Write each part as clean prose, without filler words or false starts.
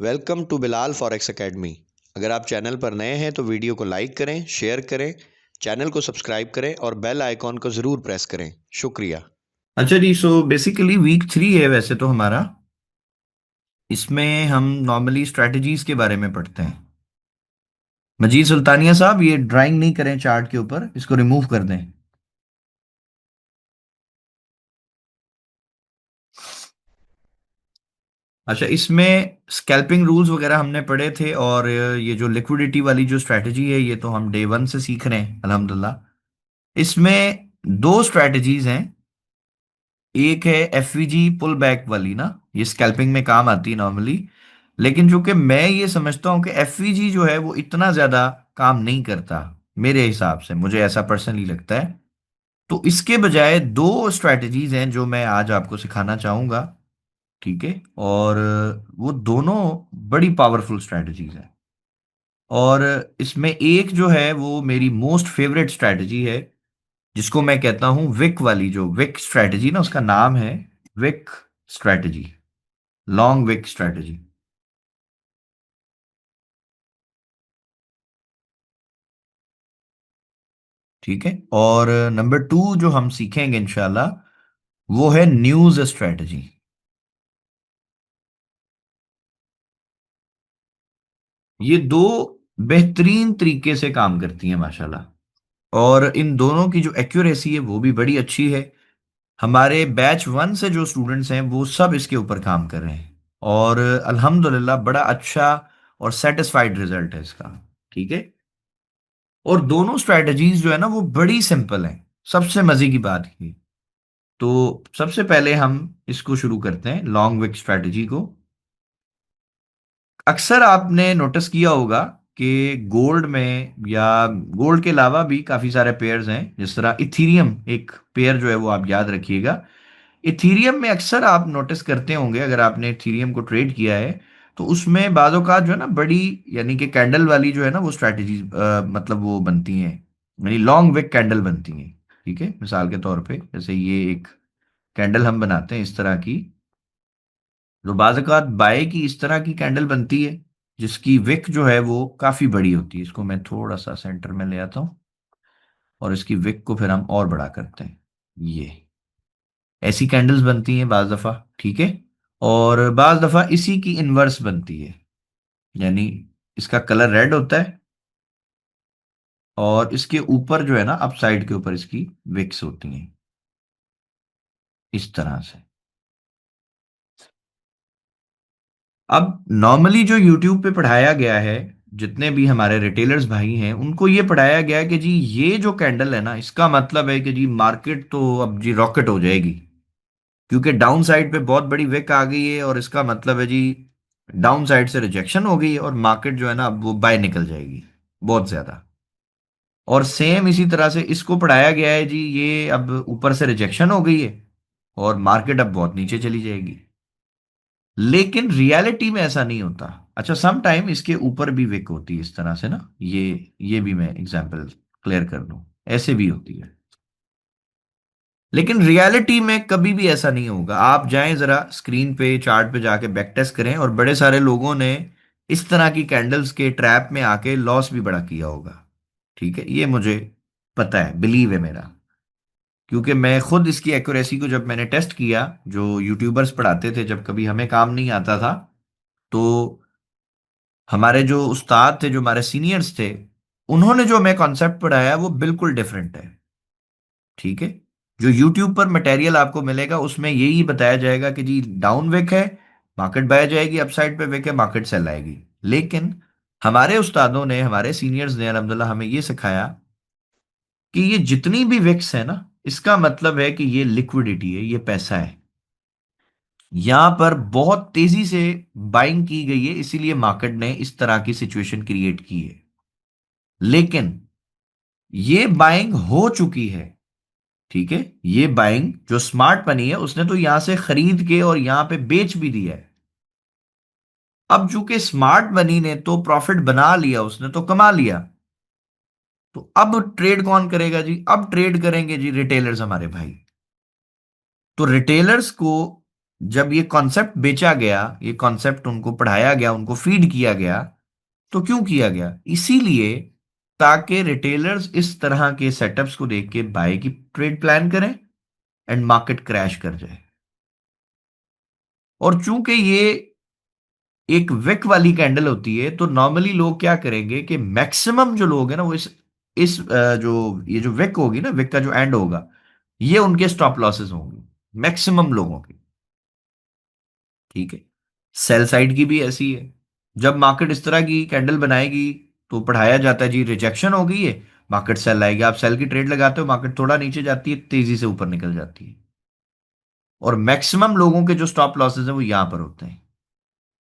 Welcome to Bilal forex academy. अगर आप channel पर नए हैं तो वीडियो को लाइक करें, शेयर करें, चैनल को सब्सक्राइब करें और बेल आइकॉन को ज़रूर प्रेस करें। शुक्रिया। अच्छा जी। सो बेसिकली वीक 3 है वैसे तो हमारा। इसमें हम नॉर्मली स्ट्रेटजीज के बारे में पढ़ते हैं। मजीद सुल्तानिया साहब, ये ड्राइंग नहीं करें चार्ट के ऊपर, इसको रिमूव कर दें। अच्छा, इसमें स्कैल्पिंग रूल्स वगैरह हमने पढ़े थे, और ये जो लिक्विडिटी वाली जो स्ट्रेटजी है ये तो हम डे 1 से सीख रहे हैं अल्हम्दुलिल्लाह। इसमें दो स्ट्रेटजीज हैं। एक है एफवीजी पुल बैक वाली ना, ये स्कैल्पिंग में काम आती है नॉर्मली। लेकिन चूंकि मैं ये समझता हूं कि एफवीजी जो है वो इतना ज्यादा काम नहीं करता, मेरे हिसाब से मुझे ऐसा पर्सनली लगता है। तो इसके बजाय दो स्ट्रैटेजीज हैं जो मैं आज आपको सिखाना चाहूंगा। ठीक है। और वो दोनों बड़ी पावरफुल स्ट्रैटेजीज हैं। और इसमें एक जो है वो मेरी मोस्ट फेवरेट स्ट्रैटेजी है, जिसको मैं कहता हूं विक वाली, जो विक स्ट्रैटेजी ना, उसका नाम है wick strategy, long wick strategy. ठीक है। और नंबर 2 जो हम सीखेंगे इंशाल्लाह, वो है न्यूज स्ट्रैटेजी। ये दो बेहतरीन तरीके से काम करती हैं माशाल्लाह। और इन दोनों की जो एक्यूरेसी है वो भी बड़ी अच्छी है। हमारे बैच 1 से जो स्टूडेंट्स हैं वो सब इसके ऊपर काम कर रहे हैं, और अल्हम्दुलिल्लाह बड़ा अच्छा और सेटिस्फाइड रिजल्ट है इसका। ठीक है। और दोनों स्ट्रैटेजीज जो है ना वो बड़ी सिंपल हैं। सबसे मजे की बात ये, तो सबसे पहले हम इसको शुरू करते हैं लॉन्ग विक स्ट्रैटेजी को। अक्सर आपने नोटिस किया होगा कि गोल्ड में, या गोल्ड के अलावा भी काफी सारे पेयर्स हैं, जिस तरह इथीरियम एक पेयर जो है वो आप याद रखिएगा। इथीरियम में अक्सर आप नोटिस करते होंगे, अगर आपने इथीरियम को ट्रेड किया है, तो उसमें बाज़ औक़ात जो है ना बड़ी, यानी कि कैंडल वाली जो है ना वो स्ट्रैटेजी, मतलब वो बनती हैं, यानी लॉन्ग विक कैंडल बनती हैं। ठीक है। मिसाल के तौर पे जैसे ये एक कैंडल हम बनाते हैं इस तरह की, जो बाज़ औक़ात बाय की इस तरह की कैंडल बनती है, जिसकी विक जो है वो काफ़ी बड़ी होती है। इसको मैं थोड़ा सा सेंटर में ले आता हूँ, और इसकी विक को फिर हम और बड़ा करते हैं। ये ऐसी कैंडल्स बनती हैं बाज दफा। ठीक है। और बाज दफा इसी की इनवर्स बनती है, यानी इसका कलर रेड होता है, और इसके ऊपर जो है ना अपसाइड के ऊपर इसकी विक्स होती हैं इस तरह से। अब नॉर्मली जो यूट्यूब पे पढ़ाया गया है, जितने भी हमारे रिटेलर्स भाई हैं उनको ये पढ़ाया गया है कि जी ये जो कैंडल है ना, इसका मतलब है कि जी मार्केट तो अब जी रॉकेट हो जाएगी, क्योंकि डाउन साइड पे बहुत बड़ी विक आ गई है, और इसका मतलब है जी डाउन साइड से रिजेक्शन हो गई है, और मार्केट जो है ना अब वो बाय निकल जाएगी बहुत ज्यादा। और सेम इसी तरह से इसको पढ़ाया गया है जी, ये अब ऊपर से रिजेक्शन हो गई है, और मार्केट अब बहुत नीचे चली जाएगी। लेकिन रियलिटी में ऐसा नहीं होता। अच्छा, सम टाइम इसके ऊपर भी विक होती है इस तरह से ना, ये भी मैं एग्जांपल क्लियर कर दूं, ऐसे भी होती है। लेकिन रियलिटी में कभी भी ऐसा नहीं होगा। आप जाएं जरा स्क्रीन पे, चार्ट पे जाके बैक टेस्ट करें, और बड़े सारे लोगों ने इस तरह की कैंडल्स के ट्रैप में आके लॉस भी बड़ा किया होगा। ठीक है, ये मुझे पता है, बिलीव है मेरा, क्योंकि मैं खुद इसकी एक्यूरेसी को जब मैंने टेस्ट किया, जो यूट्यूबर्स पढ़ाते थे, जब कभी हमें काम नहीं आता था, तो हमारे जो उस्ताद थे, जो हमारे सीनियर्स थे, उन्होंने जो हमें कॉन्सेप्ट पढ़ाया वो बिल्कुल डिफरेंट है। ठीक है। जो यूट्यूब पर मटेरियल आपको मिलेगा उसमें यही बताया जाएगा कि जी डाउन विक है, मार्केट बाय जाएगी, अपसाइड पे विक है, मार्केट सेल आएगी। लेकिन हमारे उस्तादों ने, हमारे सीनियर्स ने अल्हम्दुलिल्लाह हमें ये सिखाया कि ये जितनी भी विक्स है ना, इसका मतलब है कि ये लिक्विडिटी है, ये पैसा है। यहां पर बहुत तेजी से बाइंग की गई है, इसीलिए मार्केट ने इस तरह की सिचुएशन क्रिएट की है। लेकिन ये बाइंग हो चुकी है। ठीक है। ये बाइंग जो स्मार्ट मनी है उसने तो यहां से खरीद के और यहां पे बेच भी दिया है। अब चूंकि स्मार्ट मनी ने तो प्रॉफिट बना लिया, उसने तो कमा लिया, तो अब ट्रेड कौन करेगा जी? अब ट्रेड करेंगे जी रिटेलर्स, हमारे भाई। तो रिटेलर्स को जब ये कॉन्सेप्ट बेचा गया, ये कॉन्सेप्ट उनको पढ़ाया गया, उनको फीड किया गया, तो क्यों किया गया? इसीलिए ताकि रिटेलर्स इस तरह के सेटअप्स को देख के बाय की ट्रेड प्लान करें एंड मार्केट क्रैश कर जाए। और चूंकि ये एक विक वाली कैंडल होती है, तो नॉर्मली लोग क्या करेंगे कि मैक्सिमम जो लोग हैं ना, वो जो ये जो विक होगी ना, विक का जो एंड होगा, ये उनके स्टॉप लॉसेस होंगे मैक्सिमम लोगों के। ठीक है। सेल साइड की भी ऐसी है। जब मार्केट इस तरह की कैंडल बनाएगी तो पढ़ाया जाता है जी रिजेक्शन हो गई है, मार्केट सेल आएगी। आप सेल की ट्रेड लगाते हो, मार्केट थोड़ा नीचे जाती है, तेजी से ऊपर निकल जाती है। और मैक्सिमम लोगों के जो स्टॉप लॉसेस हैं वो यहां पर होते हैं,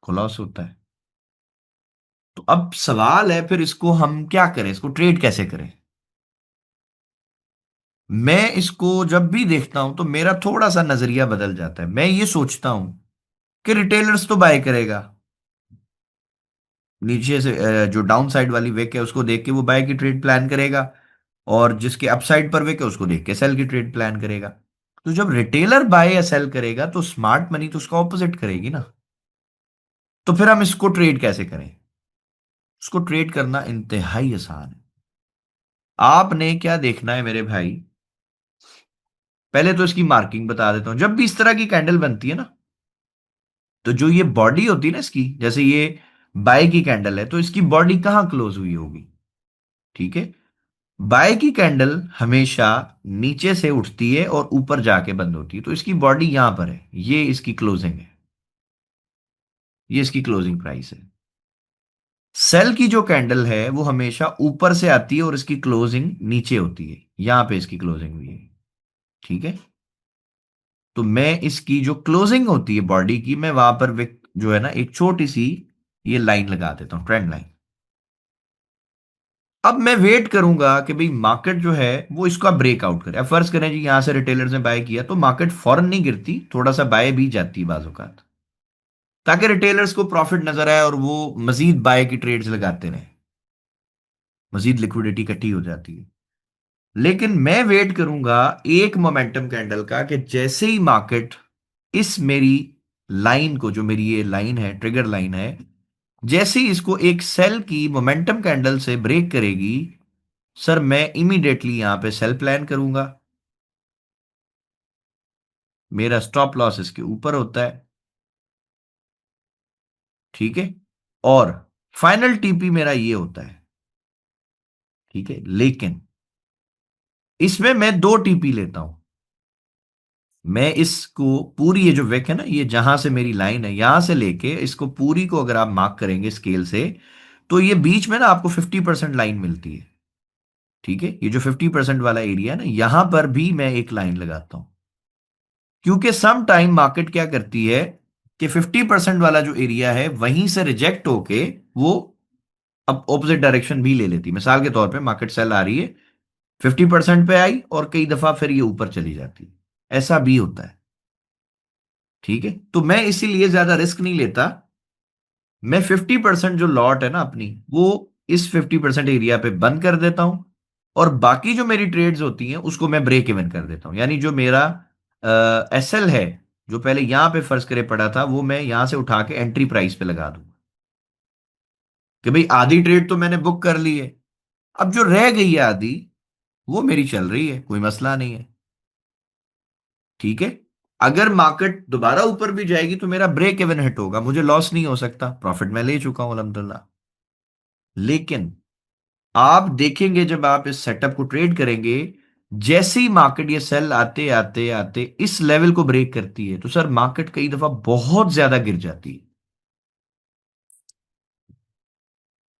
खुलास होता है। तो अब सवाल है फिर, इसको हम क्या करें, इसको ट्रेड कैसे करें? मैं इसको जब भी देखता हूं तो मेरा थोड़ा सा नजरिया बदल जाता है। मैं ये सोचता हूं कि रिटेलर्स तो बाय करेगा, नीचे से जो डाउन साइड वाली विक है उसको देख के वो बाय की ट्रेड प्लान करेगा, और जिसके अपसाइड पर विक है उसको देख के सेल की ट्रेड प्लान करेगा। तो जब रिटेलर बाय या सेल करेगा तो स्मार्ट मनी तो उसका ऑपोजिट करेगी ना। तो फिर हम इसको ट्रेड कैसे करें? इसको ट्रेड करना इंतहाई आसान है। आपने क्या देखना है मेरे भाई, पहले तो इसकी मार्किंग बता देता हूं। जब भी इस तरह की कैंडल बनती है ना, तो जो ये बॉडी होती है ना इसकी, जैसे ये बाय की कैंडल है, तो इसकी बॉडी कहां क्लोज हुई होगी? ठीक है। बाय की कैंडल हमेशा नीचे से उठती है और ऊपर जाके बंद होती है, तो इसकी बॉडी यहां पर है, ये इसकी क्लोजिंग है, ये इसकी क्लोजिंग प्राइस है। सेल की जो कैंडल है वो हमेशा ऊपर से आती है और इसकी क्लोजिंग नीचे होती है, यहां पे इसकी क्लोजिंग हुई है। ठीक है। तो मैं इसकी जो क्लोजिंग होती है बॉडी की, मैं वहां पर जो है ना, एक छोटी सी ये लाइन लगा देता हूं, ट्रेंड लाइन। अब मैं वेट करूंगा कि भाई मार्केट जो है वो इसका ब्रेकआउट करे। अब फर्ज करें जी यहां से रिटेलर्स ने बाय किया, तो मार्केट फौरन नहीं गिरती, थोड़ा सा बाय भी जाती है बाज़ औक़ात, ताकि रिटेलर्स को प्रॉफिट नजर आए और वो मजीद बाय की ट्रेड्स लगाते रहे, मजीद लिक्विडिटी इकट्ठी हो जाती है। लेकिन मैं वेट करूंगा एक मोमेंटम कैंडल का, कि जैसे ही मार्केट इस मेरी लाइन को, जो मेरी ये लाइन है, ट्रिगर लाइन है, जैसे ही इसको एक सेल की मोमेंटम कैंडल से ब्रेक करेगी, सर मैं इमीडिएटली यहां पे सेल प्लान करूंगा। मेरा स्टॉप लॉस इसके ऊपर होता है। ठीक है। और फाइनल टीपी मेरा ये होता है। ठीक है। लेकिन इसमें मैं दो टीपी लेता हूं। मैं इसको पूरी, ये जो वेक है ना, ये जहां से मेरी लाइन है यहां से लेके इसको पूरी को अगर आप मार्क करेंगे स्केल से, तो ये बीच में ना आपको 50% लाइन मिलती है। ठीक है। ये जो 50% वाला एरिया है ना, यहां पर भी मैं एक लाइन लगाता हूं, क्योंकि सम टाइम मार्केट क्या करती है कि 50% वाला जो एरिया है वहीं से रिजेक्ट होके वो अब ऑपोजिट डायरेक्शन भी ले लेती है। मिसाल के तौर पे मार्केट सेल आ रही है, 50% पे आई और कई दफा फिर ये ऊपर चली जाती है, ऐसा भी होता है। ठीक है। तो मैं इसीलिए ज्यादा रिस्क नहीं लेता। मैं 50% जो लॉट है ना अपनी, वो इस 50% एरिया पे बंद कर देता हूं, और बाकी जो मेरी ट्रेड्स होती हैं उसको मैं ब्रेक इवन कर देता हूं। यानी जो मेरा एसएल है, जो पहले यहां पे फर्ज करे पड़ा था, वो मैं यहां से उठा के एंट्री प्राइस पे लगा दूंगा, कि भाई आधी ट्रेड तो मैंने बुक कर ली है, अब जो रह गई है आधी, वो मेरी चल रही है, कोई मसला नहीं है। ठीक है। अगर मार्केट दोबारा ऊपर भी जाएगी तो मेरा ब्रेक इवन हिट होगा, मुझे लॉस नहीं हो सकता, प्रॉफिट मैं ले चुका हूं अल्हम्दुलिल्लाह। लेकिन आप देखेंगे जब आप इस सेटअप को ट्रेड करेंगे, जैसे ही मार्केट ये सेल आते आते आते इस लेवल को ब्रेक करती है, तो सर मार्केट कई दफा बहुत ज्यादा गिर जाती है।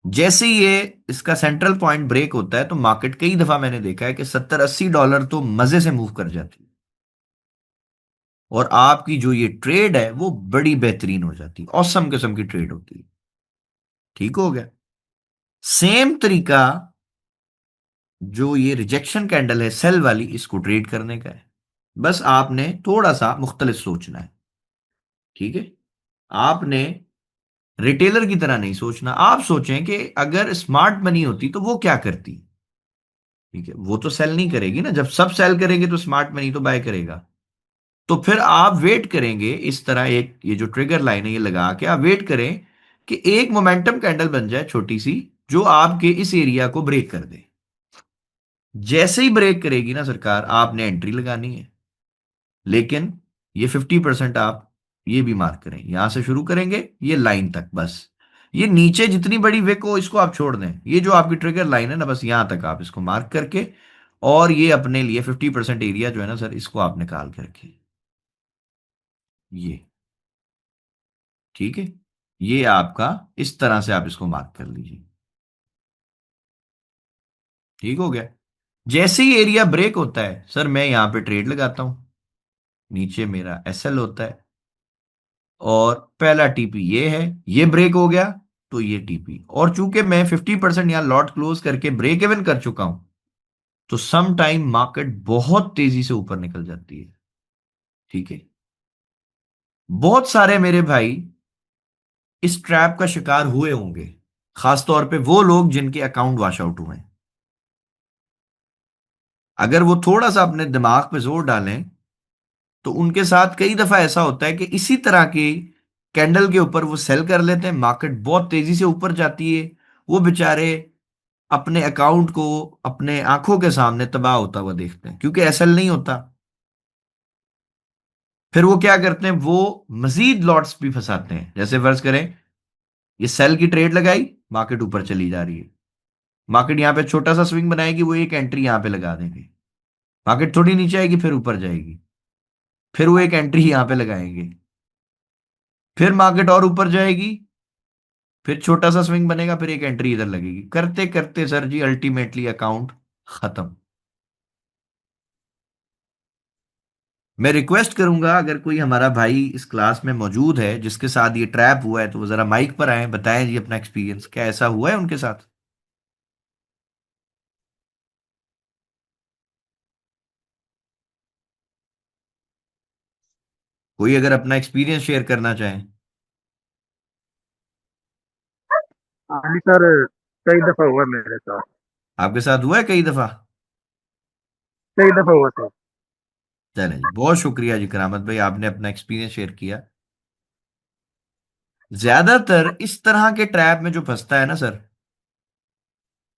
जैसे ही ये इसका सेंट्रल पॉइंट ब्रेक होता है, तो मार्केट कई दफा मैंने देखा है कि $70-80 तो मजे से मूव कर जाती है, और आपकी जो ये ट्रेड है वो बड़ी बेहतरीन हो जाती है, औसम किस्म की ट्रेड होती है। ठीक हो गया। सेम तरीका जो ये रिजेक्शन कैंडल है सेल वाली, इसको ट्रेड करने का है। बस आपने थोड़ा सा मुख्तलिफ सोचना है। ठीक है। आपने रिटेलर की तरह नहीं सोचना। आप सोचें कि अगर स्मार्ट मनी होती तो वो क्या करती। ठीक है। वो तो सेल नहीं करेगी ना, जब सब सेल करेंगे तो स्मार्ट मनी तो बाय करेगा। तो फिर आप वेट करेंगे इस तरह, एक ये जो ट्रिगर लाइन है ये लगा के आप वेट करें कि एक मोमेंटम कैंडल बन जाए छोटी सी, जो आपके इस एरिया को ब्रेक कर दे। जैसे ही ब्रेक करेगी ना सरकार, आपने एंट्री लगानी है। लेकिन ये 50% आप ये भी मार्क करें, यहां से शुरू करेंगे ये लाइन तक बस। ये नीचे जितनी बड़ी विक हो इसको आप छोड़ दें, ये जो आपकी ट्रिगर लाइन है ना, बस यहां तक आप इसको मार्क करके, और ये अपने लिए 50% एरिया जो है ना सर, इसको आप निकाल के रखिए। ये ठीक है, ये आपका इस तरह से आप इसको मार्क कर लीजिए। ठीक हो गया। जैसे ही एरिया ब्रेक होता है सर, मैं यहां पे ट्रेड लगाता हूं। नीचे मेरा एसएल होता है, और पहला टीपी ये है, ये ब्रेक हो गया तो ये टीपी, और चूंकि मैं 50% यहां लॉट क्लोज करके ब्रेक इवन कर चुका हूं, तो सम टाइम मार्केट बहुत तेजी से ऊपर निकल जाती है। ठीक है। बहुत सारे मेरे भाई इस ट्रैप का शिकार हुए होंगे, खासतौर पे वो लोग जिनके अकाउंट वॉश आउट हुए हैं। अगर वो थोड़ा सा अपने दिमाग पे जोर डालें, तो उनके साथ कई दफा ऐसा होता है कि इसी तरह के कैंडल के ऊपर वो सेल कर लेते हैं, मार्केट बहुत तेजी से ऊपर जाती है, वो बेचारे अपने अकाउंट को अपने आंखों के सामने तबाह होता हुआ देखते हैं, क्योंकि एसएल नहीं होता। फिर वो क्या करते हैं, वो मजीद लॉट्स भी फंसाते हैं। जैसे फर्ज करें ये सेल की ट्रेड लगाई, मार्केट ऊपर चली जा रही है, मार्केट यहां पे छोटा सा स्विंग बनाएगी, वो एक एंट्री यहां पे लगा देंगे, मार्केट थोड़ी नीचे आएगी फिर ऊपर जाएगी, फिर वो एक एंट्री यहां पे लगाएंगे, फिर मार्केट और ऊपर जाएगी, फिर छोटा सा स्विंग बनेगा, फिर एक एंट्री इधर लगेगी, करते करते सर जी अल्टीमेटली अकाउंट खत्म। मैं रिक्वेस्ट करूंगा, अगर कोई हमारा भाई इस क्लास में मौजूद है जिसके साथ ये ट्रैप हुआ है, तो वो जरा माइक पर आए, बताएं जी अपना एक्सपीरियंस, क्या ऐसा हुआ है उनके साथ। कोई अगर अपना एक्सपीरियंस शेयर करना चाहे। हाँ जी सर, कई दफा हुआ मेरे साथ। आपके साथ हुआ है कई दफा। कई दफा हुआ सर। चलें जी, बहुत शुक्रिया जी करामत भाई, आपने अपना एक्सपीरियंस शेयर किया। ज्यादातर इस तरह के ट्रैप में जो फंसता है ना सर,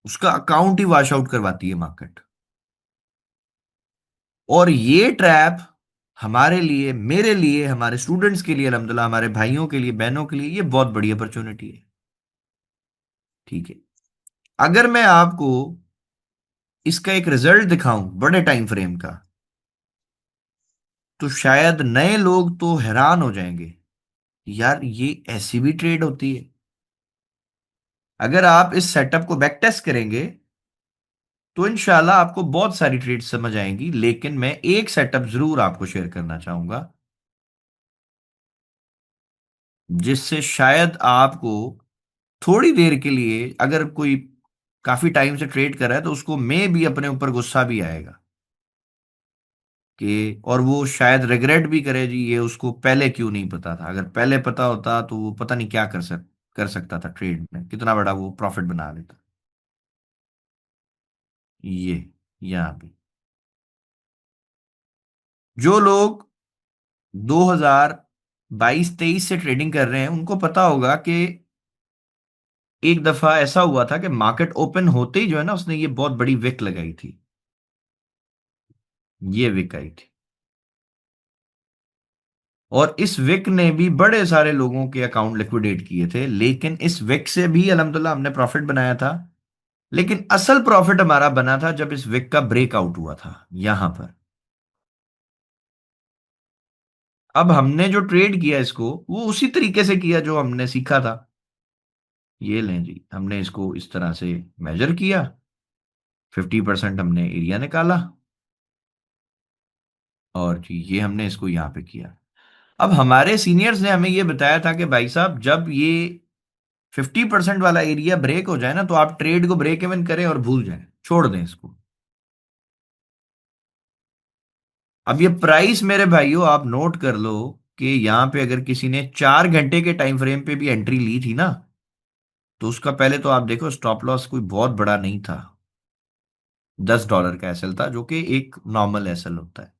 उसका अकाउंट ही वॉश आउट करवाती है मार्केट। और ये ट्रैप हमारे लिए, मेरे लिए, हमारे स्टूडेंट्स के लिए, अल्हम्दुलिल्लाह हमारे भाइयों के लिए, बहनों के लिए ये बहुत बड़ी अपॉर्चुनिटी है। ठीक है। अगर मैं आपको इसका एक रिजल्ट दिखाऊं बड़े टाइम फ्रेम का, तो शायद नए लोग तो हैरान हो जाएंगे, यार ये ऐसी भी ट्रेड होती है। अगर आप इस सेटअप को बैक टेस्ट करेंगे, तो इंशाल्लाह आपको बहुत सारी ट्रेड समझ आएंगी, लेकिन मैं एक सेटअप जरूर आपको शेयर करना चाहूंगा, जिससे शायद आपको थोड़ी देर के लिए, अगर कोई काफी टाइम से ट्रेड कर रहा है, तो उसको में भी अपने ऊपर गुस्सा भी आएगा कि, और वो शायद रिग्रेट भी करे जी, ये उसको पहले क्यों नहीं पता था। अगर पहले पता होता तो वो पता नहीं क्या कर सकता था, ट्रेड में कितना बड़ा वो प्रॉफिट बना लेता। ये यहां पे जो लोग 2022-23 से ट्रेडिंग कर रहे हैं, उनको पता होगा कि एक दफा ऐसा हुआ था कि मार्केट ओपन होते ही जो है ना, उसने ये बहुत बड़ी विक लगाई थी, ये विक आई थी, और इस विक ने भी बड़े सारे लोगों के अकाउंट लिक्विडेट किए थे। लेकिन इस विक से भी अल्हम्दुलिल्लाह हमने प्रॉफिट बनाया था। लेकिन असल प्रॉफिट हमारा बना था जब इस विक का ब्रेकआउट हुआ था यहां पर। अब हमने जो ट्रेड किया इसको, वो उसी तरीके से किया जो हमने सीखा था। ये लें जी, हमने इसको इस तरह से मेजर किया, 50% हमने एरिया निकाला, और जी ये हमने इसको यहां पे किया। अब हमारे सीनियर्स ने हमें ये बताया था कि भाई साहब, जब ये 50% वाला एरिया ब्रेक हो जाए ना, तो आप ट्रेड को ब्रेक इवन करें और भूल जाएं, छोड़ दें इसको। अब ये प्राइस मेरे भाइयों आप नोट कर लो कि यहां पे अगर किसी ने 4 घंटे के टाइम फ्रेम पे भी एंट्री ली थी ना, तो उसका पहले तो आप देखो स्टॉप लॉस कोई बहुत बड़ा नहीं था, $10 का एसएल था, जो कि एक नॉर्मल एसएल होता है।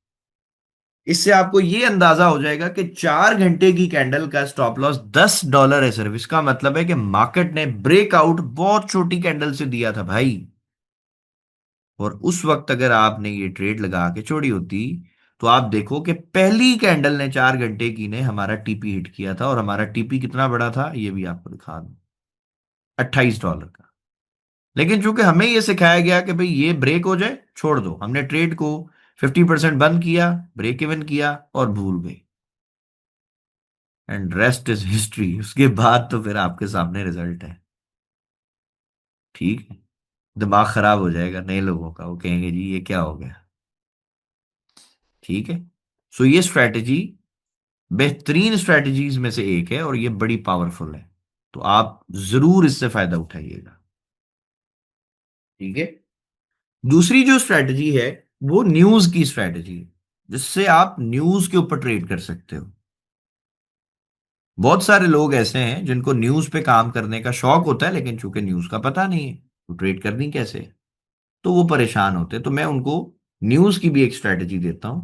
इससे आपको ये अंदाजा हो जाएगा कि 4 घंटे की कैंडल का स्टॉप लॉस $10 है सिर्फ। इसका मतलब है कि मार्केट ने ब्रेकआउट बहुत छोटी कैंडल से दिया था भाई। और उस वक्त अगर आपने ये ट्रेड लगा के छोड़ी होती तो आप देखो कि पहली कैंडल ने 4 घंटे की ने हमारा टीपी हिट किया था, और हमारा टीपी कितना बड़ा था ये भी आपको दिखा दूं, $28 का। लेकिन चूंकि हमें ये सिखाया गया कि भाई ये ब्रेक हो जाए छोड़ दो, हमने ट्रेड को 50% बंद किया, ब्रेक इवन किया और भूल गए। And rest is history. उसके बाद तो फिर आपके सामने रिजल्ट है। ठीक है। दिमाग खराब हो जाएगा नए लोगों का, वो कहेंगे जी ये क्या हो गया। ठीक है। सो ये स्ट्रैटेजी बेहतरीन स्ट्रैटेजीज में से एक है और ये बड़ी पावरफुल है। तो आप जरूर इससे फायदा उठाइएगा। ठीक है। दूसरी जो स्ट्रैटेजी है वो न्यूज की स्ट्रैटेजी है, जिससे आप न्यूज के ऊपर ट्रेड कर सकते हो। बहुत सारे लोग ऐसे हैं जिनको न्यूज पे काम करने का शौक होता है, लेकिन चूंकि न्यूज का पता नहीं है तो ट्रेड करनी कैसे, तो वो परेशान होते हैं। तो मैं उनको न्यूज की भी एक स्ट्रैटेजी देता हूं,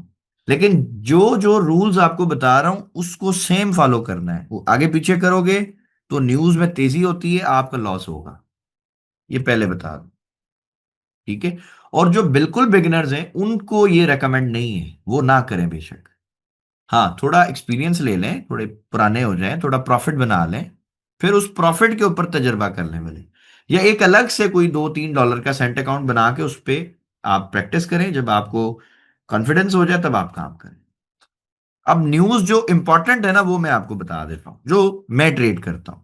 लेकिन जो जो रूल्स आपको बता रहा हूं उसको सेम फॉलो करना है। वो आगे पीछे करोगे तो न्यूज में तेजी होती है, आपका लॉस होगा। ये पहले बता दूं। ठीक है। और जो बिल्कुल बिगिनर्स हैं उनको ये रेकमेंड नहीं है, वो ना करें बेशक। हाँ, थोड़ा एक्सपीरियंस ले लें, थोड़े पुराने हो जाएं, थोड़ा प्रॉफिट बना लें, फिर उस प्रॉफिट के ऊपर तजर्बा कर लें भले। या एक अलग से कोई $2-3 का सेंट अकाउंट बना के उस पर आप प्रैक्टिस करें। जब आपको कॉन्फिडेंस हो जाए तब आप काम करें। अब न्यूज जो इंपॉर्टेंट है ना वो मैं आपको बता देता हूं, जो मैं ट्रेड करता हूं।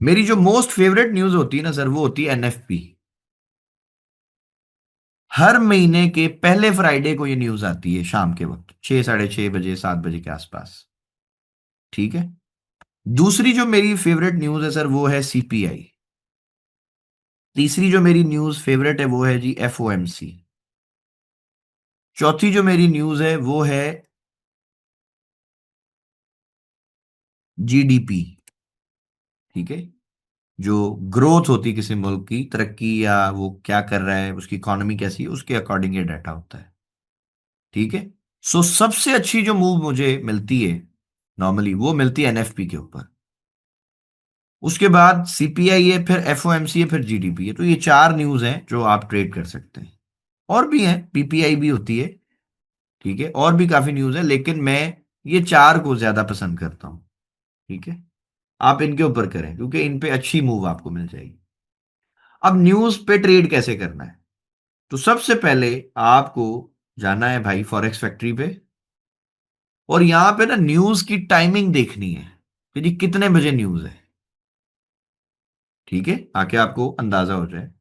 मेरी जो मोस्ट फेवरेट न्यूज होती है ना सर, वो होती है एनएफपी। हर महीने के पहले फ्राइडे को ये न्यूज आती है शाम के वक्त 6, 6:30 बजे, 7 बजे के आसपास। ठीक है। दूसरी जो मेरी फेवरेट न्यूज है सर वो है सीपीआई। तीसरी जो मेरी न्यूज फेवरेट है वो है जी एफओएमसी। चौथी जो मेरी न्यूज है वो है जीडीपी। ठीक है। जो ग्रोथ होती है किसी मुल्क की, तरक्की या वो क्या कर रहा है, उसकी इकोनॉमी कैसी है, उसके अकॉर्डिंग ये डाटा होता है। ठीक है। सो सबसे अच्छी जो मूव मुझे मिलती है नॉर्मली वो मिलती है एनएफपी के ऊपर। उसके बाद सीपीआई है, फिर एफओएमसी है, फिर जीडीपी है। तो ये चार न्यूज हैं जो आप ट्रेड कर सकते हैं। और भी हैं, पीपीआई भी होती है। ठीक है। और भी काफी न्यूज है, लेकिन मैं ये चार को ज्यादा पसंद करता हूं। ठीक है। आप इनके ऊपर करें क्योंकि इन पे अच्छी मूव आपको मिल जाएगी। अब न्यूज पे ट्रेड कैसे करना है, तो सबसे पहले आपको जाना है भाई फॉरेक्स फैक्ट्री पे, और यहां पे ना न्यूज की टाइमिंग देखनी है कि जी कितने बजे न्यूज है। ठीक है, ताकि आपको अंदाजा हो जाए।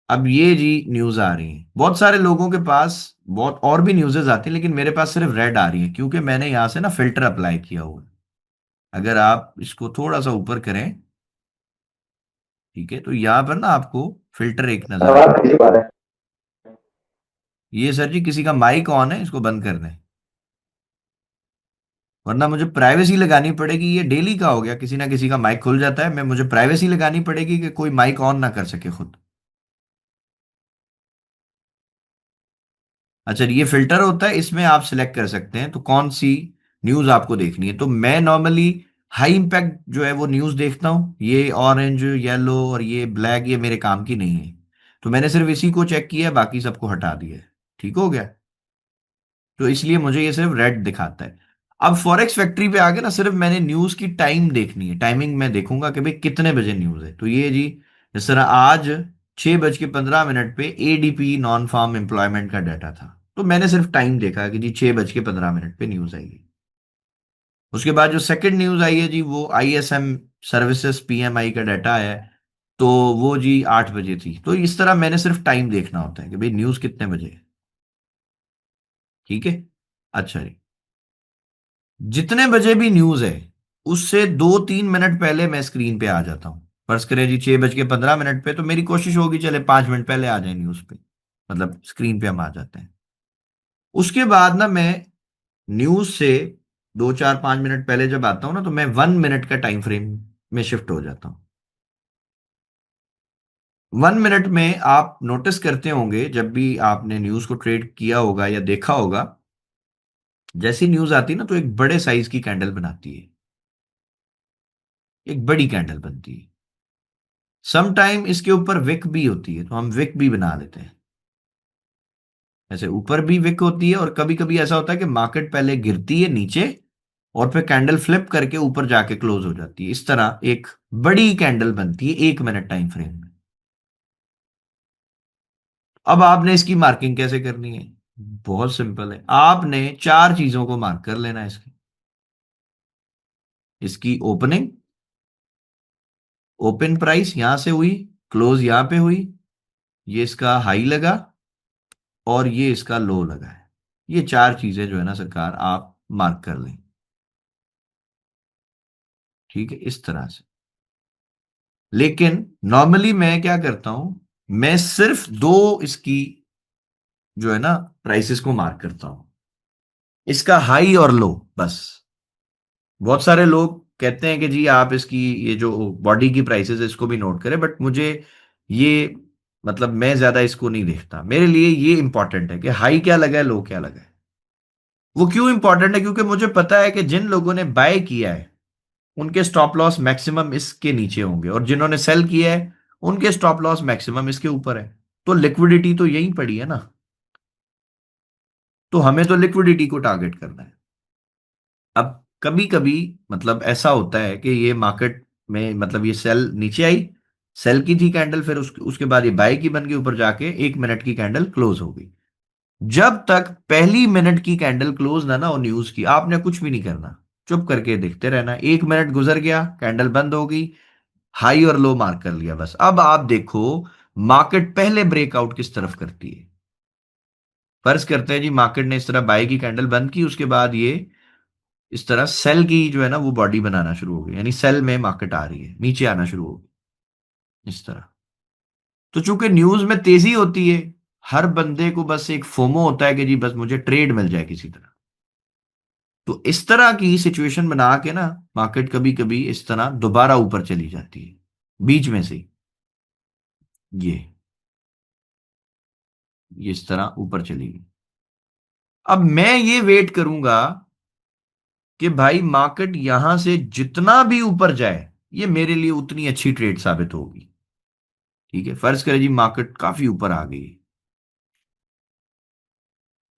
अब ये जी न्यूज आ रही है, बहुत सारे लोगों के पास बहुत और भी न्यूज़ेस आती हैं, लेकिन मेरे पास सिर्फ रेड आ रही है क्योंकि मैंने यहां से ना फिल्टर अप्लाई किया हुआ है। अगर आप इसको थोड़ा सा ऊपर करें, ठीक है, तो यहां पर ना आपको फिल्टर एक नजर आवाज आएगा। नहीं आ रहा है। ये सर जी किसी का माइक ऑन है, इसको बंद कर दें, वरना मुझे प्राइवेसी लगानी पड़ेगी। ये डेली का हो गया, किसी ना किसी का माइक खुल जाता है, मैं मुझे प्राइवेसी लगानी पड़ेगी कि कोई माइक ऑन ना कर सके खुद। अच्छा, ये फिल्टर होता है, इसमें आप सिलेक्ट कर सकते हैं तो कौन सी न्यूज आपको देखनी है। तो मैं नॉर्मली हाई इंपैक्ट जो है वो न्यूज देखता हूं। ये ऑरेंज, येलो और ये ब्लैक ये मेरे काम की नहीं है, तो मैंने सिर्फ इसी को चेक किया है, बाकी सबको हटा दिया है। ठीक हो गया। तो इसलिए मुझे ये सिर्फ रेड दिखाता है। अब फॉरेक्स फैक्ट्री पे आके ना सिर्फ मैंने न्यूज की टाइम देखनी है। टाइमिंग मैं देखूंगा कि भाई कितने बजे न्यूज है। तो ये जी जिस तरह आज 6:15 पे एडीपी नॉन फार्म एम्प्लॉयमेंट का डाटा था, तो मैंने सिर्फ टाइम देखा कि जी 6:15 पे न्यूज आएगी। उसके बाद जो सेकंड न्यूज आई है जी वो आईएसएम सर्विसेज पीएमआई का डाटा है, तो वो जी 8 बजे थी। तो इस तरह मैंने सिर्फ टाइम देखना होता है कि भाई न्यूज कितने बजे है। ठीक है। अच्छा जी, जितने बजे भी न्यूज है उससे 2-3 मिनट पहले मैं स्क्रीन पे आ जाता हूं। फर्ज करें जी 6:15 पे, तो मेरी कोशिश होगी चले 5 मिनट पहले आ जाए न्यूज पे, मतलब स्क्रीन पे हम आ जाते हैं। उसके बाद ना मैं न्यूज से 2, 4, 5 मिनट पहले जब आता हूं ना, तो मैं 1 मिनट का टाइम फ्रेम में शिफ्ट हो जाता हूं। 1 मिनट में आप नोटिस करते होंगे जब भी आपने न्यूज को ट्रेड किया होगा या देखा होगा जैसी न्यूज आती है ना तो एक बड़े साइज की कैंडल बनाती है, एक बड़ी कैंडल बनती है। सम टाइम इसके ऊपर विक भी होती है, तो हम विक भी बना लेते हैं। ऐसे ऊपर भी विक होती है, और कभी कभी ऐसा होता है कि मार्केट पहले गिरती है नीचे और फिर कैंडल फ्लिप करके ऊपर जाके क्लोज हो जाती है। इस तरह एक बड़ी कैंडल बनती है 1 मिनट टाइम फ्रेम में। अब आपने इसकी मार्किंग कैसे करनी है? बहुत सिंपल है, आपने चार चीजों को मार्क कर लेना है इसकी। इसकी ओपनिंग, ओपन प्राइस यहां से हुई, क्लोज यहां पे हुई, ये इसका हाई लगा, और ये इसका लो लगा है। ये चार चीजें जो है ना सरकार, आप मार्क कर लें। ठीक है, इस तरह से। लेकिन नॉर्मली मैं क्या करता हूं, मैं सिर्फ दो इसकी जो है ना प्राइसेस को मार्क करता हूं, इसका हाई और लो, बस। बहुत सारे लोग कहते हैं कि जी आप इसकी ये जो बॉडी की प्राइसेस है इसको भी नोट करें, बट मुझे ये मतलब मैं ज्यादा इसको नहीं देखता। मेरे लिए ये इंपॉर्टेंट है कि हाई क्या लगा है, लो क्या लगा है। वो क्यों इंपॉर्टेंट है? क्योंकि मुझे पता है कि जिन लोगों ने बाय किया है उनके स्टॉप लॉस मैक्सिमम इसके नीचे होंगे, और जिन्होंने सेल किया है उनके स्टॉप लॉस मैक्सिमम इसके ऊपर है। तो लिक्विडिटी तो यही पड़ी है ना, तो हमें तो लिक्विडिटी को टारगेट करना है। अब कभी कभी मतलब ऐसा होता है कि ये मार्केट में मतलब ये सेल नीचे आई, सेल की थी कैंडल, फिर उसके बाद ये बाय की बन के ऊपर जाके 1 मिनट की कैंडल क्लोज हो गई। जब तक पहली मिनट की कैंडल क्लोज ना हो न्यूज की, आपने कुछ भी नहीं करना, चुप करके देखते रहना। 1 मिनट गुजर गया, कैंडल बंद हो गई, हाई और लो मार्क कर लिया, बस। अब आप देखो मार्केट पहले ब्रेकआउट किस तरफ करती है। फर्ज करते हैं जी मार्केट ने इस तरह बाय की कैंडल बंद की, उसके बाद ये इस तरह सेल की जो है ना वो बॉडी बनाना शुरू हो गई, यानी सेल में मार्केट आ रही है, नीचे आना शुरू हो गई इस तरह। तो चूंकि न्यूज में तेजी होती है, हर बंदे को बस एक फोमो होता है कि जी बस मुझे ट्रेड मिल जाए किसी तरह। तो इस तरह की सिचुएशन बना के ना मार्केट कभी कभी इस तरह दोबारा ऊपर चली जाती है, बीच में से ये ये इस तरह ऊपर चली गई। अब मैं ये वेट करूंगा कि भाई मार्केट यहां से जितना भी ऊपर जाए ये मेरे लिए उतनी अच्छी ट्रेड साबित होगी। ठीक है, फर्ज करें जी मार्केट काफी ऊपर आ गई।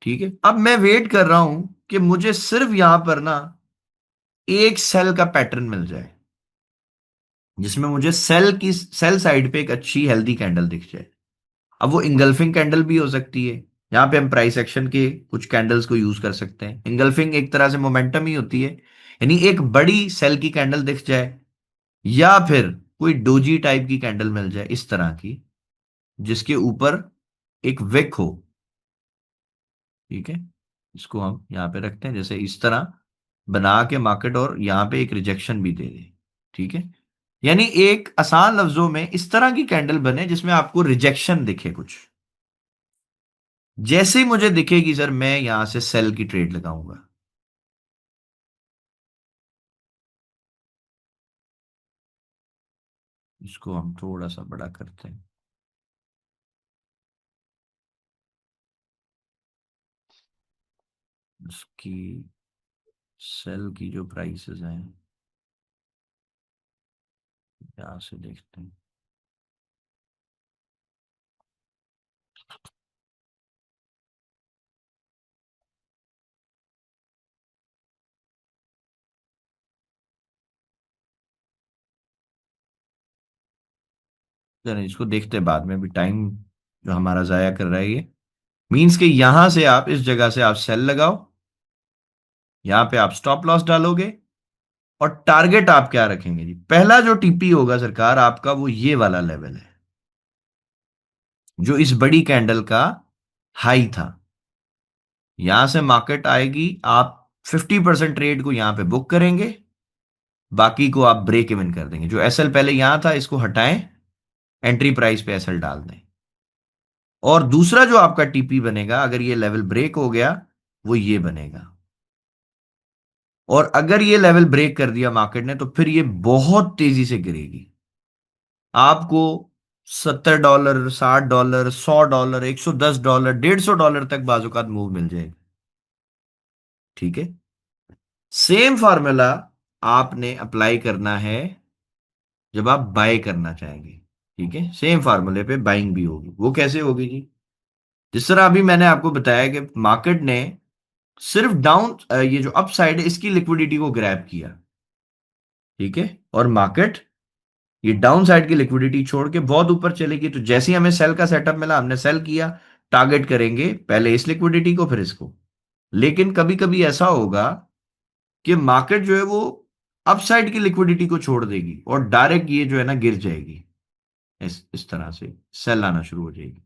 ठीक है, अब मैं वेट कर रहा हूं कि मुझे सिर्फ यहां पर ना एक सेल का पैटर्न मिल जाए, जिसमें मुझे सेल साइड पे एक अच्छी हेल्दी कैंडल दिख जाए। अब वो इंगल्फिंग कैंडल भी हो सकती है, यहां पे हम प्राइस एक्शन के कुछ कैंडल्स को यूज कर सकते हैं। इंगल्फिंग एक तरह से मोमेंटम ही होती है, यानी एक बड़ी सेल की कैंडल दिख जाए, या फिर कोई डोजी टाइप की कैंडल मिल जाए इस तरह की, जिसके ऊपर एक विक हो। ठीक है, इसको हम यहां पे रखते हैं, जैसे इस तरह बना के मार्केट, और यहां पे एक रिजेक्शन भी दे दे। ठीक है, यानी एक आसान लफ्जों में इस तरह की कैंडल बने जिसमें आपको रिजेक्शन दिखे कुछ। जैसे ही मुझे दिखेगी सर, मैं यहां से सेल की ट्रेड लगाऊंगा। इसको हम थोड़ा सा बड़ा करते हैं। इसकी सेल की जो प्राइसेस हैं यहां से देखते हैं। चलिए इसको देखते हैं बाद में, भी टाइम जो हमारा जाया कर रहा है ये। मीन्स कि यहां से आप इस जगह से आप सेल लगाओ, यहां पे आप स्टॉप लॉस डालोगे, और टारगेट आप क्या रखेंगे जी? पहला जो टीपी होगा सरकार आपका, वो ये वाला लेवल है जो इस बड़ी कैंडल का हाई था। यहां से मार्केट आएगी, आप 50% ट्रेड को यहां पे बुक करेंगे, बाकी को आप ब्रेक इवन कर देंगे। जो एसएल पहले यहां था इसको हटाएं, एंट्री प्राइस पे एसएल डाल दें। और दूसरा जो आपका टीपी बनेगा, अगर ये लेवल ब्रेक हो गया, वो ये बनेगा। और अगर ये लेवल ब्रेक कर दिया मार्केट ने, तो फिर ये बहुत तेजी से गिरेगी। आपको $70, $60, $100, $110, $150 तक बाजुकात मूव मिल जाएगी। ठीक है। सेम फॉर्मूला आपने अप्लाई करना है जब आप बाय करना चाहेंगे। ठीक है, सेम फार्मूले पे बाइंग भी होगी। वो कैसे होगी जी? जिस तरह अभी मैंने आपको बताया कि मार्केट ने सिर्फ डाउन, ये जो अप साइड है इसकी लिक्विडिटी को ग्रैब किया। ठीक है, और मार्केट ये डाउन साइड की लिक्विडिटी छोड़ के बहुत ऊपर चलेगी, तो जैसे ही हमें सेल का सेटअप मिला हमने सेल किया। टारगेट करेंगे पहले इस लिक्विडिटी को फिर इसको। लेकिन कभी कभी ऐसा होगा कि मार्केट जो है वो अप साइड की लिक्विडिटी को छोड़ देगी और डायरेक्ट ये जो है ना गिर जाएगी। इस तरह से सेल आना शुरू हो जाएगी।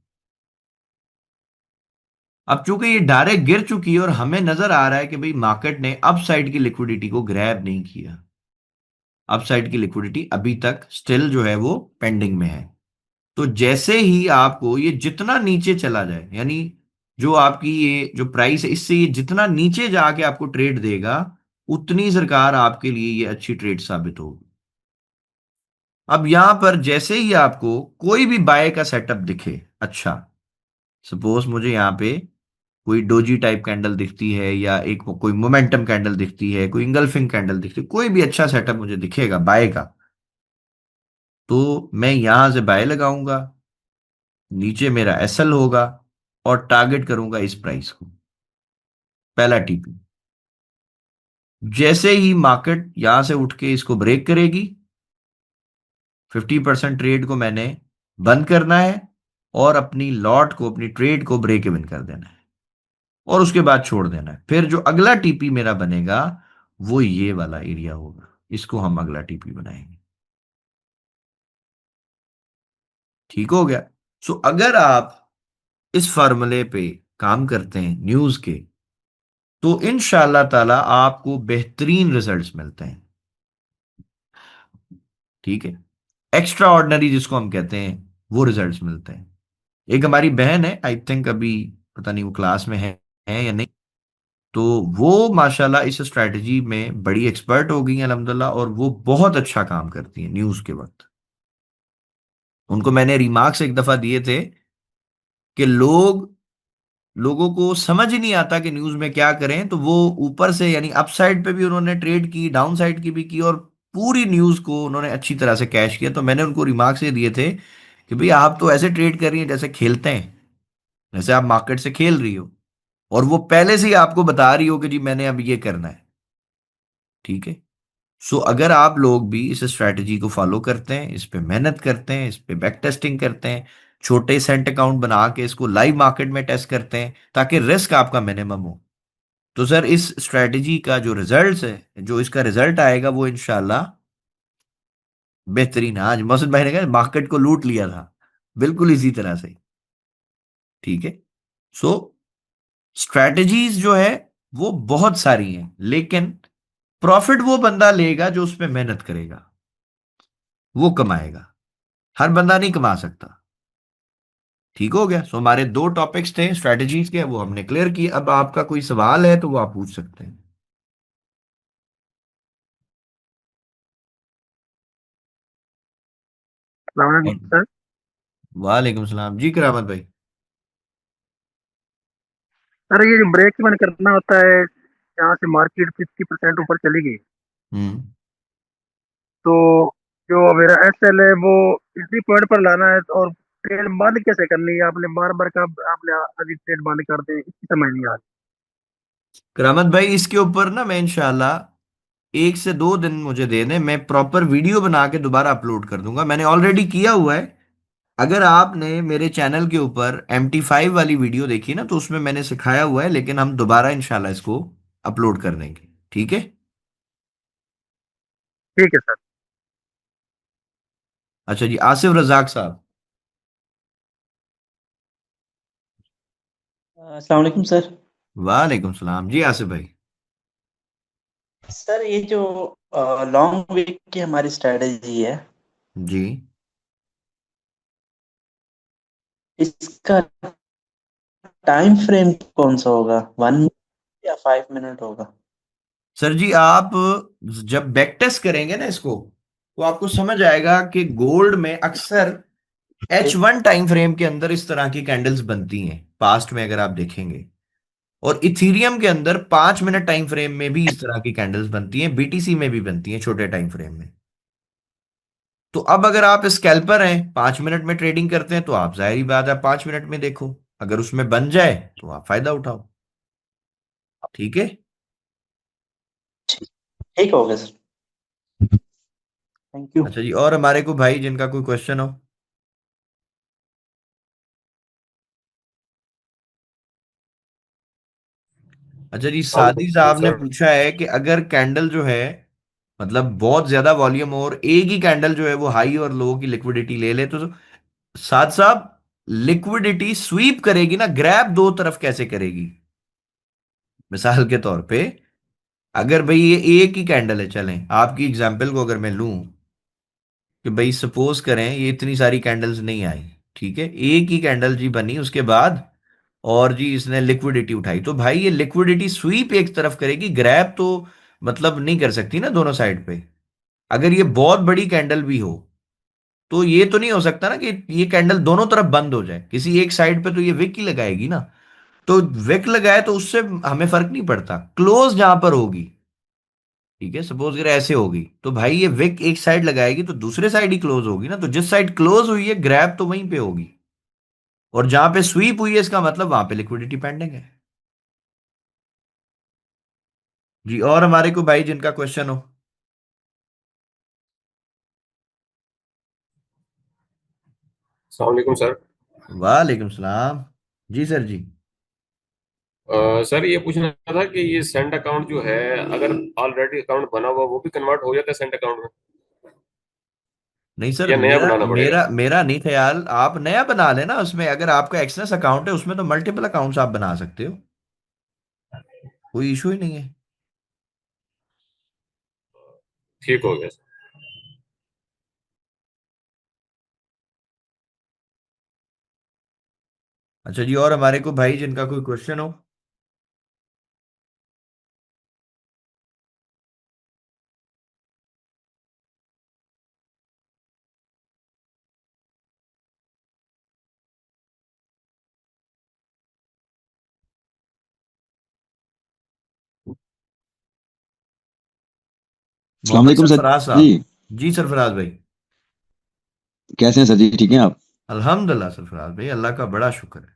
अब चूंकि ये डायरेक्ट गिर चुकी है और हमें नजर आ रहा है कि भाई मार्केट ने अप साइड की लिक्विडिटी को ग्रैब नहीं किया, अप साइड की लिक्विडिटी अभी तक स्टिल जो है वो पेंडिंग में है। तो जैसे ही आपको ये जितना नीचे चला जाए, यानी जो आपकी ये जो प्राइस है इससे ये जितना नीचे जाके आपको ट्रेड देगा, उतनी सरकार आपके लिए ये अच्छी ट्रेड साबित होगी। अब यहां पर जैसे ही आपको कोई भी बाय का सेटअप दिखे, अच्छा सपोज मुझे यहां पे कोई डोजी टाइप कैंडल दिखती है या एक कोई मोमेंटम कैंडल दिखती है, कोई इंगल्फिंग कैंडल दिखती है, कोई भी अच्छा सेटअप मुझे दिखेगा बाय का, तो मैं यहां से बाय लगाऊंगा। नीचे मेरा एसएल होगा और टारगेट करूंगा इस प्राइस को, पहला टीपी। जैसे ही मार्केट यहां से उठ के इसको ब्रेक करेगी, 50% ट्रेड को मैंने बंद करना है और अपनी लॉट को, अपनी ट्रेड को ब्रेक इवन कर देना है और उसके बाद छोड़ देना है। फिर जो अगला टीपी मेरा बनेगा वो ये वाला एरिया होगा, इसको हम अगला टीपी बनाएंगे। ठीक हो गया? सो अगर आप इस फार्मूले पे काम करते हैं न्यूज के, तो इंशाल्लाह ताला आपको बेहतरीन रिजल्ट्स मिलते हैं। ठीक है, एक्स्ट्रा ऑर्डिनरी जिसको हम कहते हैं वो रिजल्ट्स मिलते हैं। एक हमारी बहन है, आई थिंक अभी पता नहीं वो क्लास में है या नहीं, तो वो माशाल्लाह इस स्ट्रैटेजी में बड़ी एक्सपर्ट हो गई है अल्हम्दुलिल्लाह, और वो बहुत अच्छा काम करती है न्यूज के वक्त। उनको मैंने रिमार्क्स एक दफा दिए थे कि लोगों को समझ ही नहीं आता कि न्यूज में क्या करें, तो वो ऊपर से यानी अपसाइड पे भी उन्होंने ट्रेड की, डाउन साइड की भी की, और पूरी न्यूज को उन्होंने अच्छी तरह से कैश किया। तो मैंने उनको रिमार्क्स ये दिए थे कि भाई आप तो ऐसे ट्रेड कर रही हैं जैसे खेलते हैं, जैसे आप मार्केट से खेल रही हो, और वो पहले से ही आपको बता रही हो कि जी मैंने अब ये करना है। ठीक है, सो अगर आप लोग भी इस स्ट्रैटेजी को फॉलो करते हैं, इस पे मेहनत करते हैं, इस पे बैक टेस्टिंग करते हैं, छोटे सेंट अकाउंट बना के इसको लाइव मार्केट में टेस्ट करते हैं ताकि रिस्क आपका मिनिमम हो, तो सर इस स्ट्रैटेजी का जो रिजल्ट है, जो इसका रिजल्ट आएगा वो इंशाल्लाह बेहतरीन है। आज मौसम भाई ने कहा मार्केट को लूट लिया था, बिल्कुल इसी तरह से। ठीक है, सो स्ट्रैटेजीज जो है वो बहुत सारी हैं, लेकिन प्रॉफिट वो बंदा लेगा जो उस पर मेहनत करेगा, वो कमाएगा। हर बंदा नहीं कमा सकता। ठीक हो गया? सो हमारे दो टॉपिक्स थे स्ट्रेटजीज के, वो हमने क्लियर किए। अब आपका कोई सवाल है तो वो आप पूछ सकते हैं। अस्सलाम वालेकुम सर। वालेकुम सलाम जी करामत भाई। सर ये जो ब्रेक इवन करना होता है, यहाँ से मार्केट 50% ऊपर चली गई, हम्म। तो जो मेरा एस एल है वो इसी पॉइंट पर लाना है, और ट्रेड बंद कैसे करनी है? आपने बार बार कहा आपने अभी ट्रेड बंद कर दे, इसकी समझ नहीं आ रही। करामत भाई इसके ऊपर ना मैं इंशाल्लाह 1 से 2 दिन मुझे दे दें, मैं प्रॉपर वीडियो बना के दोबारा अपलोड कर दूंगा। मैंने ऑलरेडी किया हुआ है। अगर आपने मेरे चैनल के ऊपर MT5 वाली वीडियो देखी ना, तो उसमें मैंने सिखाया हुआ है, लेकिन हम दोबारा इंशाल्लाह इसको अपलोड कर देंगे। ठीक है? ठीक है सर। अच्छा जी, आसिफ रजाक साहब। अस्सलाम वालेकुम सर। वालेकुम सलाम जी आसिफ भाई। सर ये जो लॉन्ग वीक की हमारी स्ट्रेटजी है, जी इसका टाइम फ्रेम कौन सा होगा? 1 मिनट या 5 मिनट होगा? सर जी, आप जब बैक टेस्ट करेंगे ना इसको, तो आपको समझ आएगा कि गोल्ड में अक्सर H1 टाइम फ्रेम के अंदर इस तरह की कैंडल्स बनती हैं पास्ट में, अगर आप देखेंगे। और इथीरियम के अंदर 5 मिनट टाइम फ्रेम में भी इस तरह की कैंडल्स बनती हैं, बीटीसी में भी बनती हैं छोटे टाइम फ्रेम में। तो अब अगर आप स्कैल्पर हैं, 5 मिनट में ट्रेडिंग करते हैं, तो आप जाहिर बात है 5 मिनट में देखो, अगर उसमें बन जाए तो आप फायदा उठाओ। ठीक है। ठीक ठीक हो गया सर। Thank you. अच्छा जी, और हमारे को भाई जिनका कोई क्वेश्चन हो। अच्छा जी, सादी वालेकुम साहब ने सर। पूछा है कि अगर कैंडल जो है, मतलब बहुत ज्यादा वॉल्यूम और एक ही कैंडल जो है वो हाई और लो की लिक्विडिटी ले ले, तो साद साहब लिक्विडिटी स्वीप करेगी ना, ग्रैब दो तरफ कैसे करेगी? मिसाल के तौर पे, अगर भाई ये एक ही कैंडल है, चलें आपकी एग्जांपल को अगर मैं लूं कि भाई सपोज करें ये इतनी सारी कैंडल्स नहीं आई, ठीक है, एक ही कैंडल जी बनी उसके बाद, और जी इसने लिक्विडिटी उठाई, तो भाई ये लिक्विडिटी स्वीप एक तरफ करेगी, ग्रैब तो मतलब नहीं कर सकती ना दोनों साइड पे। अगर ये बहुत बड़ी कैंडल भी हो, तो ये तो नहीं हो सकता ना कि ये कैंडल दोनों तरफ बंद हो जाए, किसी एक साइड पे तो ये विक ही लगाएगी ना। तो विक लगाए तो उससे हमें फर्क नहीं पड़ता, क्लोज जहां पर होगी, ठीक है, सपोज अगर ऐसे होगी, तो भाई ये विक एक साइड लगाएगी तो दूसरे साइड ही क्लोज होगी ना, तो जिस साइड क्लोज हुई है ग्रैब तो वहीं पे होगी, और जहां पे स्वीप हुई है इसका मतलब वहां पे लिक्विडिटी पेंडिंग है। जी, और हमारे को भाई जिनका क्वेश्चन हो। अस्सलाम वालेकुम सर। वालेकुम सलाम। जी सर जी। सर ये पूछना था कि ये सेंड अकाउंट जो है, अगर ऑलरेडी अकाउंट बना हुआ वो भी कन्वर्ट हो जाता है सेंड अकाउंट में, नहीं सर, या नया मेरा बनाना पड़ेगा? मेरा मेरा नहीं ख्याल, आप नया बना लेना, उसमें अगर आपका एक्सनेस अकाउंट है उसमें तो मल्टीपल अकाउंट्स आप बना सकते हो, कोई इशू ही नहीं है। ठीक हो गया सर। अच्छा जी, और हमारे को भाई जिनका कोई क्वेश्चन हो। अस्सलाम मोहम्मद वालेकुम सर सरफराज जी। साहब। जी सरफराज भाई। कैसे हैं सर जी, ठीक हैं आप? अल्हम्दुलिल्लाह सरफराज भाई, अल्लाह का बड़ा शुक्र है।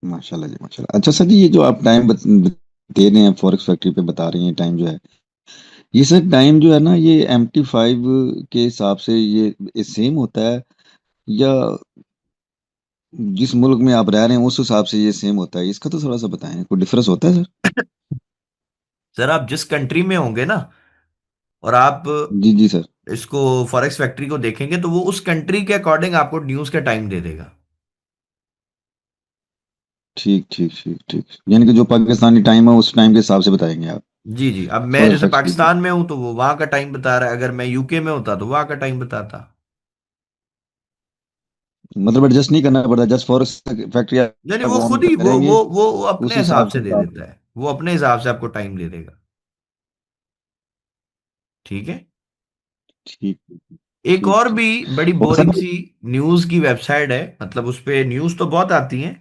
माशाल्लाह जी माशाल्लाह। अच्छा सर जी, ये जो आप टाइम दे रहे हैं फॉरेक्स फैक्ट्री पे बता रही हैं टाइम जो है, ये सर टाइम जो है ना, ये MT5 के हिसाब से ये सेम होता है, या जिस मुल्क में आप रह रहे हैं उस हिसाब से ये सेम होता है? इसका तो थोड़ा सा बताएं, कोई डिफरेंस होता है सर? सर आप जिस कंट्री में होंगे ना, और आप जी जी सर। इसको फॉरेक्स फैक्ट्री को देखेंगे, तो वो उस कंट्री के अकॉर्डिंग आपको न्यूज का टाइम दे देगा। ठीक ठीक ठीक ठीक, यानी कि जो पाकिस्तानी टाइम है उस टाइम के हिसाब से बताएंगे आप जी जी, अब मैं फॉरेक्स जैसे फैक्ट्री को? पाकिस्तान में हूं तो वो वहां का टाइम बता रहा है, अगर मैं यूके में होता तो वहां का टाइम बताता। मतलब एडजस्ट नहीं करना पड़ता, जस्ट फॉरेक्स फैक्ट्री यानी आप वो ऑन खुद ही करेंगे वो उस अपने हिसाब हिसाब से से दे आप। देता है, वो अपने हिसाब से आपको टाइम दे देगा। ठीक है। ठीक एक ठीक और ठीक। भी बड़ी और बोरिंग सर सी न्यूज की वेबसाइट है, मतलब उस पे न्यूज तो बहुत आती हैं,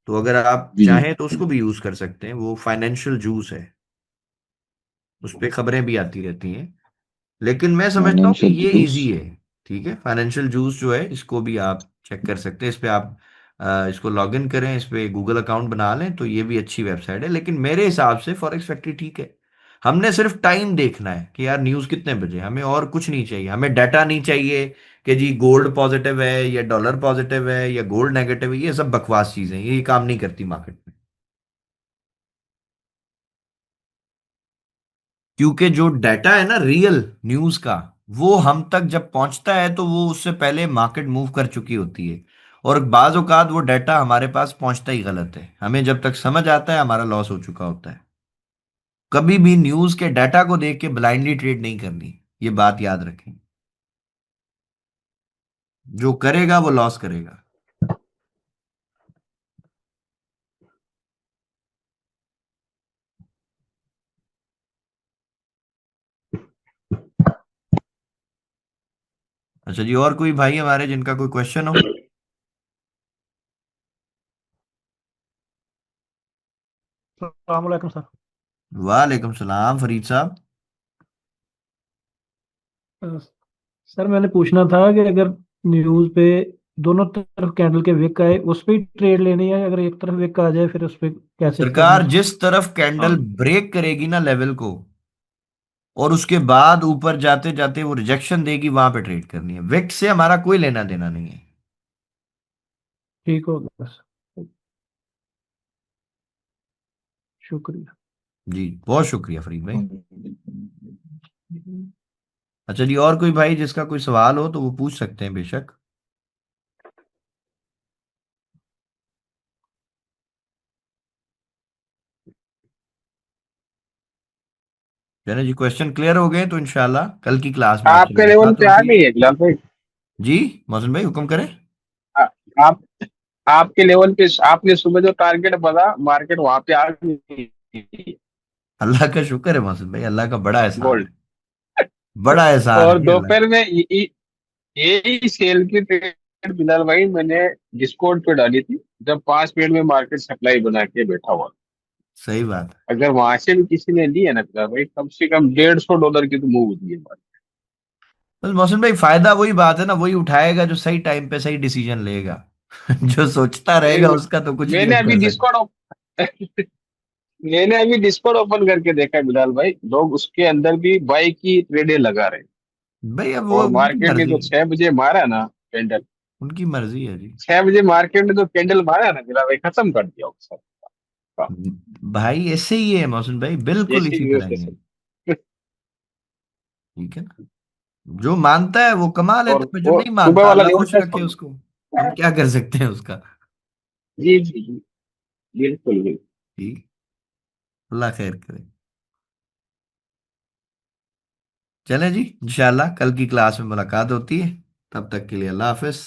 तो अगर आप जी जी। चाहें तो उसको भी यूज कर सकते हैं, वो फाइनेंशियल जूस है, उस पे खबरें भी आती रहती हैं, लेकिन मैं समझता हूँ कि फाइनेंशियल ये जूस। इजी है। ठीक है, फाइनेंशियल जूस जो है इसको भी आप चेक कर सकते हैं, इस पे आप इसको लॉग इन करें, इस पे गूगल अकाउंट बना लें, तो ये भी अच्छी वेबसाइट है, लेकिन मेरे हिसाब से फॉरेक्स फैक्ट्री ठीक है। हमने सिर्फ टाइम देखना है कि यार न्यूज़ कितने बजे, हमें और कुछ नहीं चाहिए, हमें डाटा नहीं चाहिए कि जी गोल्ड पॉजिटिव है या डॉलर पॉजिटिव है या गोल्ड नेगेटिव है, ये सब बकवास चीजें हैं, ये काम नहीं करती मार्केट में। क्योंकि जो डाटा है ना रियल न्यूज का, वो हम तक जब पहुंचता है तो वो उससे पहले मार्केट मूव कर चुकी होती है, और बाज औकात वो डाटा हमारे पास पहुंचता ही गलत है, हमें जब तक समझ आता है हमारा लॉस हो चुका होता है। कभी भी न्यूज के डाटा को देख के ब्लाइंडली ट्रेड नहीं करनी, ये बात याद रखें, जो करेगा वो लॉस करेगा। अच्छा जी, और कोई भाई हमारे जिनका कोई क्वेश्चन हो। अस्सलाम वालेकुम सर। वालेकुम सलाम फरीद साहब। अ, सर मैंने पूछना था कि अगर न्यूज़ पे दोनों तरफ कैंडल के विक आए उस पे ही ट्रेड लेनी है, अगर एक तरफ विक आ जाए फिर उस पे कैसे करनी सरकार है? जिस तरफ कैंडल ब्रेक करेगी ना लेवल को, और उसके बाद ऊपर जाते जाते वो रिजेक्शन देगी, वहां पे ट्रेड करनी है। विक्ट से हमारा कोई लेना देना नहीं है। ठीक हो गया सर, शुक्रिया। जी बहुत शुक्रिया फरीद भाई। अच्छा जी, और कोई भाई जिसका कोई सवाल हो तो वो पूछ सकते हैं बेशक। चलिए जी, क्वेश्चन क्लियर हो गए तो इंशाल्लाह कल की क्लास में आपसे आपके लेवल मुलाकात पे आ होगी। गई है बिलाल भाई। जी मोहसिन भाई हुक्म करें। आ- आप आपके लेवल पे आपने सुबह जो टारगेट बता मार्केट वहां पे आ गई अल्लाह का शुक्र है मोहसिन भाई, अल्लाह का बड़ा एहसान गोल्ड। है। बड़ा एहसान है और जी अल्लाह दोपहर का। में यही सेल की ट्रेड बिलाल भाई मैंने डिस्काउंट पे डाली थी, जब 5 मिनट में मार्केट सप्लाई बना के बैठा हुआ। सही बात है। अगर वहां से भी किसी ने ली है ना बिलाल भाई, कम से कम $150 की तो मूव होती है हमारी। बस मोहसिन भाई फायदा वही बात है ना, वही उठाएगा जो सही टाइम पे सही डिसीजन लेगा। जो सोचता रहेगा ये उसका तो कुछ नहीं मैंने हम अभी कर सकते। डिस्काउंट मैंने अभी डिस्काउंट ओपन करके देखा है बिलाल भाई, लोग उसके अंदर भी बाई की ट्रेडें लगा रहे हैं। भाई अब वो और उनकी मार्केट ने मर्जी जो है। 6 बजे मारा ना कैंडल, उनकी मर्जी है जी। 6 बजे मार्केट ने जो कैंडल मारा ना बिलाल भाई, खत्म कर दिया उसका काम। भाई ऐसे ही है मोहसिन भाई, बिल्कुल जैसे इसी तरह ही है। यूएसए ठीक है ना। जो मानता है वो कमा और लेता है, जो वो नहीं सुबह मानता वाला अल्लाह लेवल खुश टेस्ट रखे होगा। उसको। हम क्या कर सकते हैं उसका। जी जी जी, बिल्कुल बिल्कुल। ठीक। अल्लाह खैर करे। चलें जी, इंशाल्लाह कल की क्लास में मुलाकात होती है। तब तक के लिए अल्लाह हाफिज।